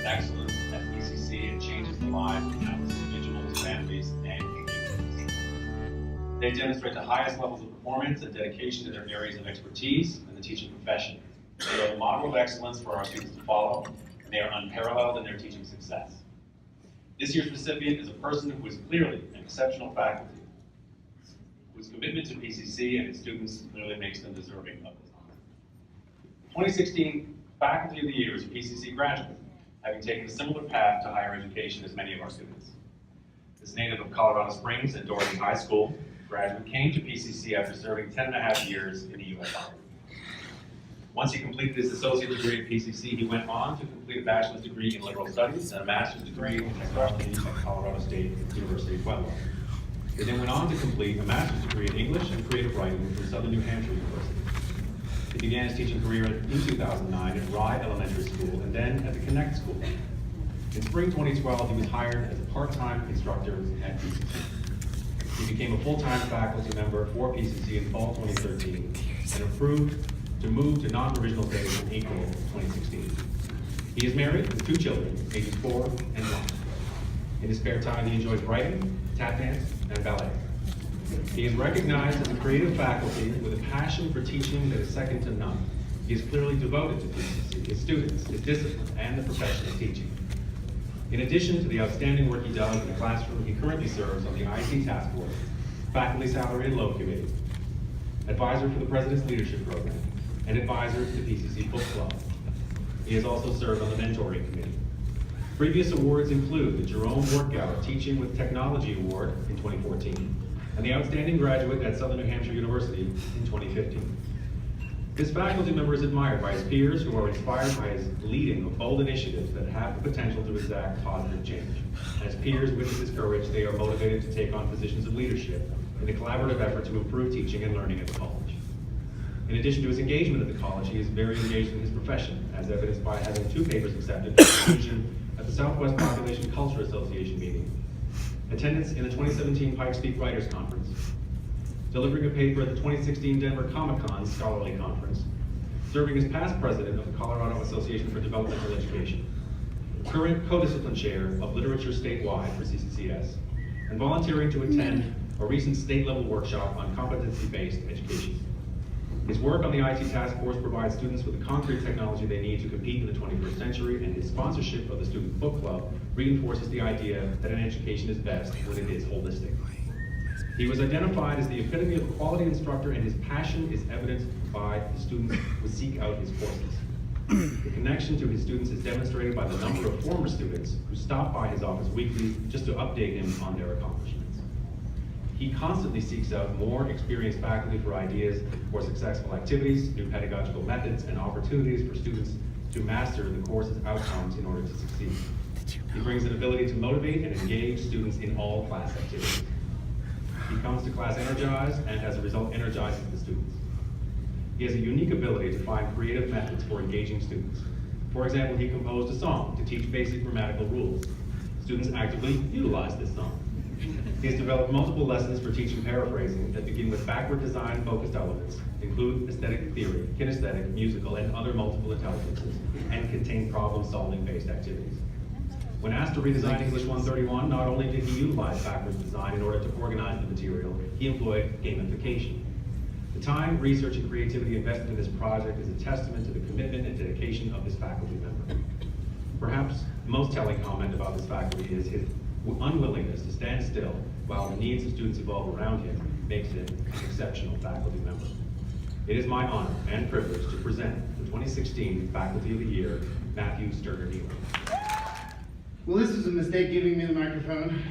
excellence at PCC and changes the lives of countless individuals, families, and communities. They demonstrate the highest levels of performance and dedication to their areas of expertise in the teaching profession. They are a model of excellence for our students to follow, and they are unparalleled in their teaching success. This year's recipient is a person who is clearly an exceptional faculty, whose commitment to PCC and its students clearly makes them deserving of this honor. The 2016 Faculty of the Year is a PCC graduate, having taken a similar path to higher education as many of our students. This native of Colorado Springs and Dorothy High School, graduate came to PCC after serving 10.5 years in the U.S. Army. Once he completed his associate degree at PCC, he went on to complete a bachelor's degree in liberal studies and a master's degree in technology at Colorado State University, Pueblo. He then went on to complete a master's degree in English and creative writing from Southern New Hampshire University. He began his teaching career in 2009 at Rye Elementary School and then at the Connect School. In spring 2012, he was hired as a part-time instructor at PCC. He became a full-time faculty member for PCC in fall 2013 and approved to move to non-provisional status in April 2016. He is married with 2 children, ages 4 and 1. In his spare time, he enjoys writing, tap dance, and ballet. He is recognized as a creative faculty with a passion for teaching that is second to none. He is clearly devoted to PCC, his students, his discipline, and the profession of teaching. In addition to the outstanding work he does in the classroom, he currently serves on the IT Task Force, Faculty Salary and Loan Committee, advisor for the President's Leadership Program, and advisor to the PCC Book Club. He has also served on the Mentoring Committee. Previous awards include the Jerome Workout Teaching with Technology Award in 2014, and the Outstanding Graduate at Southern New Hampshire University in 2015. This faculty member is admired by his peers who are inspired by his leading of bold initiatives that have the potential to exact positive change. As peers witness his courage, they are motivated to take on positions of leadership in a collaborative effort to improve teaching and learning at the college. In addition to his engagement at the college, he is very engaged in his profession, as evidenced by having 2 papers accepted for inclusion at the Southwest Population Culture Association meeting, attendance in the 2017 Pikes Peak Writers Conference, delivering a paper at the 2016 Denver Comic-Con Scholarly Conference, serving as past president of the Colorado Association for Developmental Education, current co-discipline chair of literature statewide for CCCS, and volunteering to attend a recent state-level workshop on competency-based education. His work on the IT Task Force provides students with the concrete technology they need to compete in the 21st century, and his sponsorship of the Student Book Club reinforces the idea that an education is best when it is holistic. He was identified as the epitome of a quality instructor, and his passion is evidenced by the students who seek out his courses. The connection to his students is demonstrated by the number of former students who stop by his office weekly just to update him on their accomplishments. He constantly seeks out more experienced faculty for ideas for successful activities, new pedagogical methods, and opportunities for students to master the course's outcomes in order to succeed. He brings an ability to motivate and engage students in all class activities. He comes to class energized and as a result energizes the students. He has a unique ability to find creative methods for engaging students. For example, he composed a song to teach basic grammatical rules. Students actively utilize this song. He has developed multiple lessons for teaching paraphrasing that begin with backward design focused elements, include aesthetic theory, kinesthetic, musical, and other multiple intelligences, and contain problem-solving based activities. When asked to redesign English 131, not only did he utilize backwards design in order to organize the material, he employed gamification. The time, research, and creativity invested in this project is a testament to the commitment and dedication of this faculty member. Perhaps the most telling comment about this faculty is his unwillingness to stand still while the needs of students evolve around him makes him an exceptional faculty member. It is my honor and privilege to present the 2016 Faculty of the Year, Matthew Sterner-Neal. Well, this was a mistake giving me the microphone.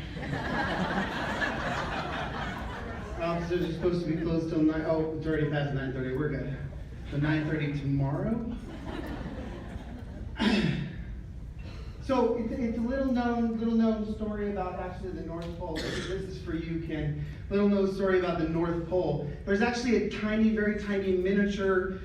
Officers are supposed to be closed till 9. Oh, it's already past 9:30. We're good. So 9:30 tomorrow. So it's a little known story about actually the North Pole. This is for you, Ken. Little known story about the North Pole. There's actually a tiny, very tiny miniature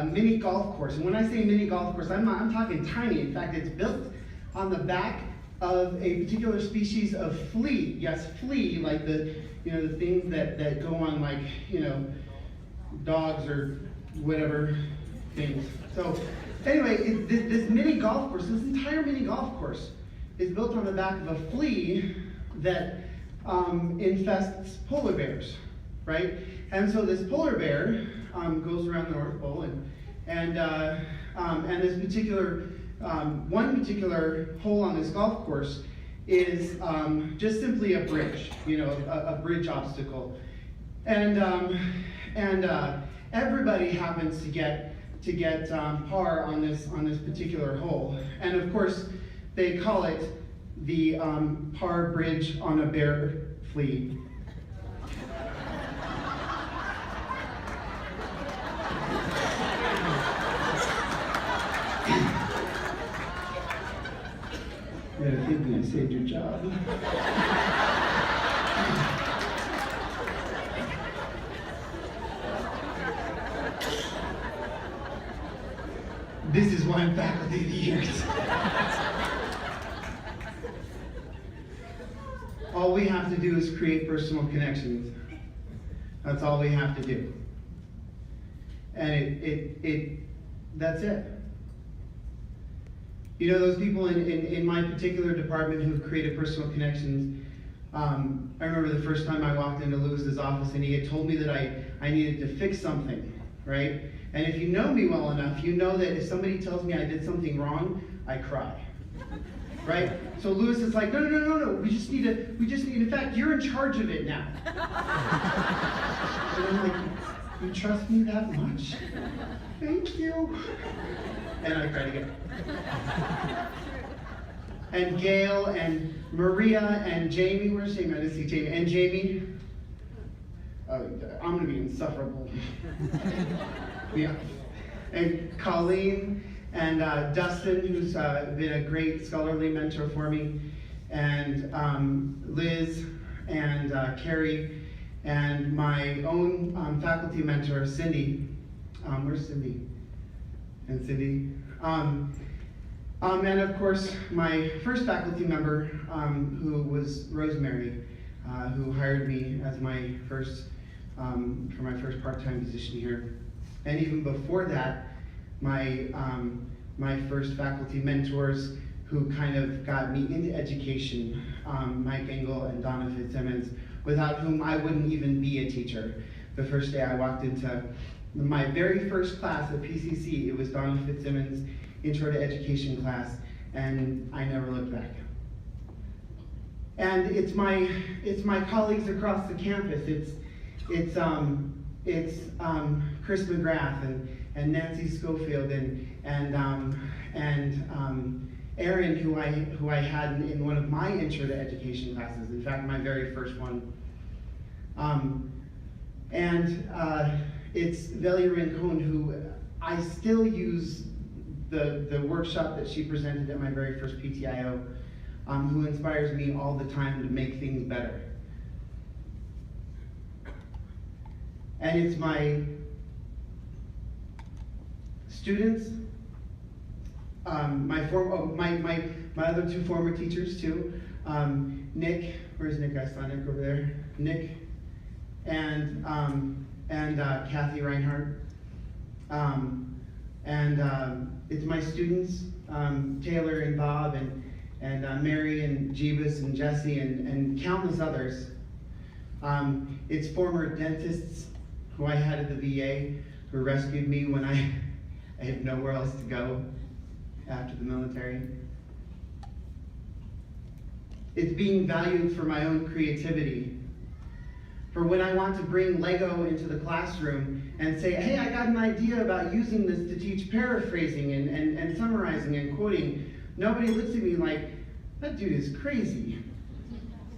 mini golf course. And when I say mini golf course, I'm talking tiny. In fact, it's built on the back of a particular species of flea. Yes, flea, like the things that go on, like dogs or whatever things. So Anyway, this mini golf course, this entire mini golf course, is built on the back of a flea that infests polar bears, right? And so this polar bear goes around the North Pole, and this particular one particular hole on this golf course is just simply a bridge, a bridge obstacle, and everybody happens to get par on this particular hole, and of course they call it the par bridge on a bear flea. I think I saved your job. This is why I'm faculty of the year. All we have to do is create personal connections. That's all we have to do. And that's it. Those people in my particular department who've created personal connections, I remember the first time I walked into Lewis's office and he had told me that I needed to fix something, right? And if you know me well enough, you know that if somebody tells me I did something wrong, I cry, right? So Lewis is like, no, we just need, in fact, you're in charge of it now. And I'm like, you trust me that much? Thank you. And I cried again. And Gail and Maria and Jamie, where's Jamie? I didn't see Jamie. And Jamie, I'm gonna be insufferable. Yeah. And Colleen and Dustin, who's been a great scholarly mentor for me, and Liz and Carrie, and my own faculty mentor, Cindy. Where's Cindy? And Cindy. And of course, my first faculty member, who was Rosemary, who hired me as my first, for my first part-time position here. And even before that, my first faculty mentors who kind of got me into education, Mike Engel and Donna Fitzsimmons, without whom I wouldn't even be a teacher. The first day I walked into my very first class at PCC, it was Donna Fitzsimmons' Intro to Education class, and I never looked back. And it's my colleagues across the campus. It's Chris McGrath and Nancy Schofield and Erin, who I had in one of my Intro to Education classes. In fact, my very first one. It's Velia Rincon, who I still use the workshop that she presented at my very first PTIO, who inspires me all the time to make things better. And it's my students, my other two former teachers too, Nick, where's Nick? I saw Nick over there. Nick and Kathy Reinhardt. It's my students, Taylor and Bob and Mary and Jeebus and Jesse and countless others. It's former dentists who I had at the VA who rescued me when I had nowhere else to go after the military. It's being valued for my own creativity. For when I want to bring Lego into the classroom and say, hey, I got an idea about using this to teach paraphrasing and summarizing and quoting, nobody looks at me like, that dude is crazy.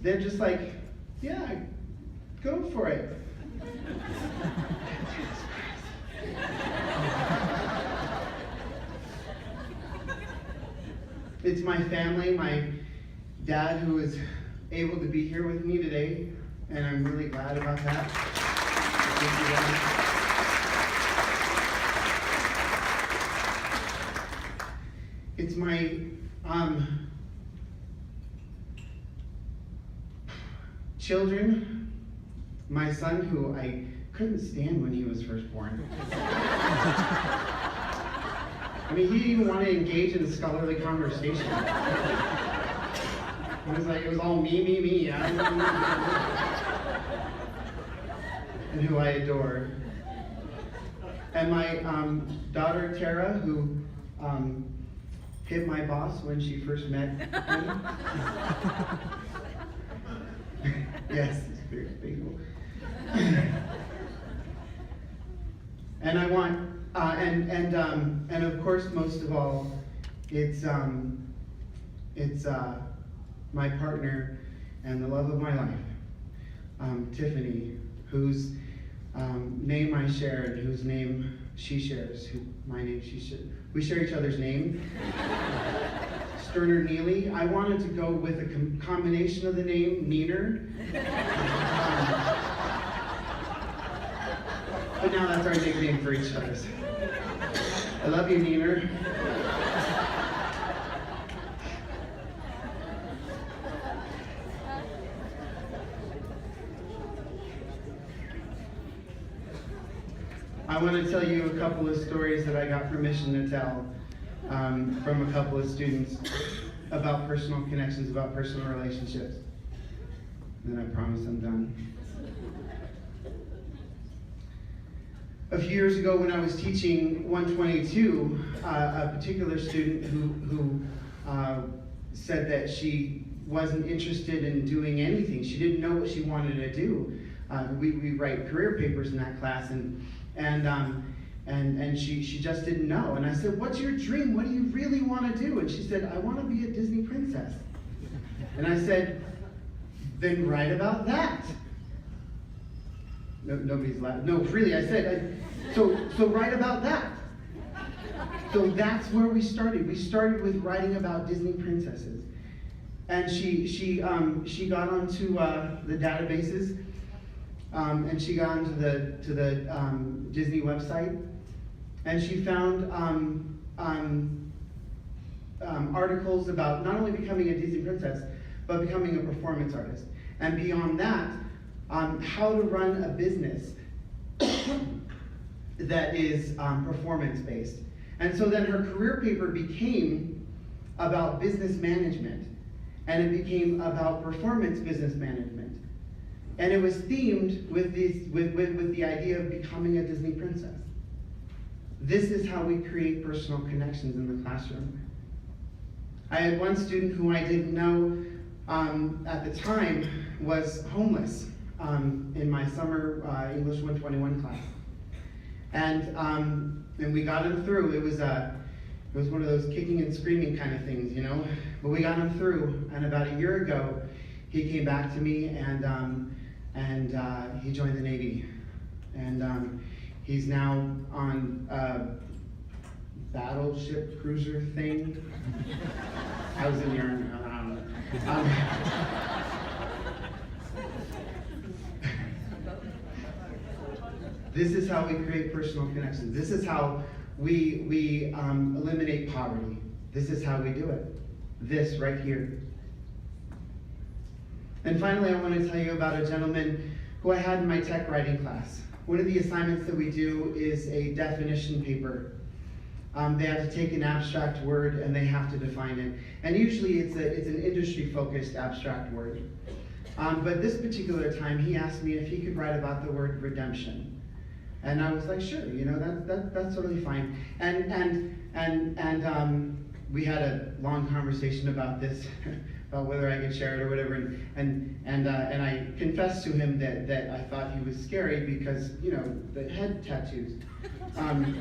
They're just like, yeah, go for it. It's my family, my dad who is able to be here with me today, and I'm really glad about that. It's my children, my son who I couldn't stand when he was first born. I mean, he didn't even want to engage in a scholarly conversation. It was like, it was all me. And who I adore. And my daughter, Tara, who hit my boss when she first met me. Yes, it's very painful. And I want, and of course, most of all, it's my partner and the love of my life, Tiffany, whose name I share and whose name she shares. My name she shares. We share each other's name. Sterner Neely. I wanted to go with a combination of the name Neener. But now that's our nickname for each other. I love you, Neener. I want to tell you a couple of stories that I got permission to tell from a couple of students about personal connections, about personal relationships. Then I promise I'm done. A few years ago when I was teaching 122, a particular student who said that she wasn't interested in doing anything. She didn't know what she wanted to do. We write career papers in that class, and she just didn't know. And I said, "What's your dream? What do you really want to do?" And she said, "I want to be a Disney princess." And I said, "Then write about that." No, nobody's laughing. No, really, I said, so write about that. So that's where we started. We started with writing about Disney princesses. And she got onto the databases, and she got onto the Disney website, and she found articles about not only becoming a Disney princess, but becoming a performance artist. And beyond that, how to run a business that is performance-based. And so then her career paper became about business management, and it became about performance business management. And it was themed with the idea of becoming a Disney princess. This is how we create personal connections in the classroom. I had one student who I didn't know at the time was homeless in my summer English 121 class. And we got him through. It was one of those kicking and screaming kind of things, you know. But we got him through. And about a year ago, he came back to me and he joined the Navy. And he's now on a battleship cruiser thing. I was in the Army. I don't know. This is how we create personal connections. This is how we eliminate poverty. This is how we do it. This right here. And finally, I want to tell you about a gentleman who I had in my tech writing class. One of the assignments that we do is a definition paper. They have to take an abstract word and they have to define it. And usually it's an industry-focused abstract word. But this particular time, he asked me if he could write about the word redemption. And I was like, sure, you know, that's totally fine. And we had a long conversation about this, about whether I could share it or whatever. And I confessed to him that I thought he was scary because, you know, the head tattoos, and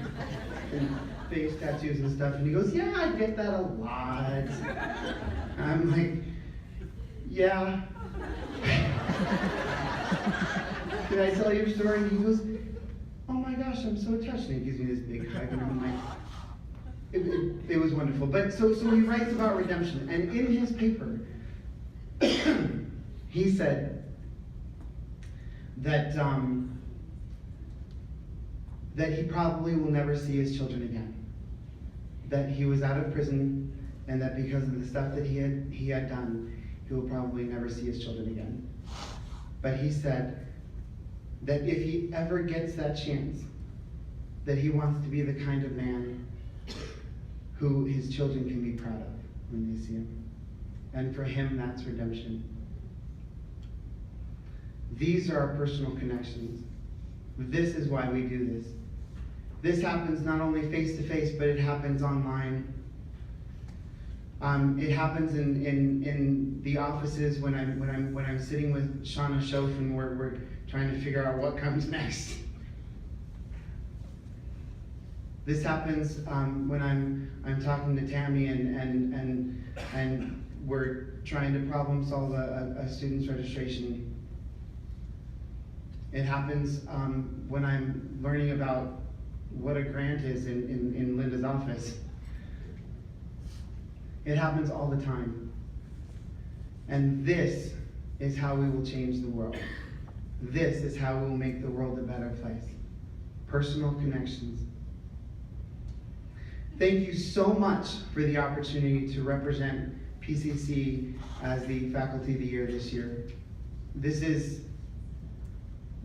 face tattoos and stuff. And he goes, yeah, I get that a lot. And I'm like, yeah. Did I tell your story? And he goes, oh my gosh, I'm so touched. And he gives me this big hug, and I'm like, it was wonderful. But so he writes about redemption, and in his paper, he said that he probably will never see his children again. That he was out of prison, and that because of the stuff that he had done, he will probably never see his children again. But he said that if he ever gets that chance, that he wants to be the kind of man who his children can be proud of when they see him. And for him, that's redemption. These are our personal connections. This is why we do this. This happens not only face to face, but it happens online. It happens in the offices when I'm sitting with Shauna Shof and we're trying to figure out what comes next. This happens when I'm talking to Tammy and we're trying to problem solve a student's registration. It happens when I'm learning about what a grant is in Linda's office. It happens all the time. And this is how we will change the world. This is how we will make the world a better place. Personal connections. Thank you so much for the opportunity to represent PCC as the Faculty of the Year this year. This is,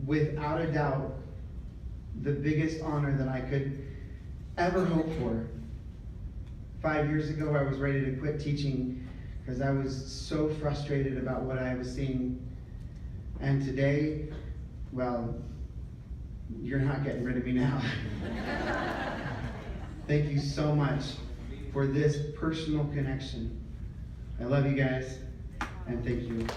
without a doubt, the biggest honor that I could ever hope for. 5 years ago, I was ready to quit teaching because I was so frustrated about what I was seeing. And today, well, you're not getting rid of me now. Thank you so much for this personal connection. I love you guys, and thank you.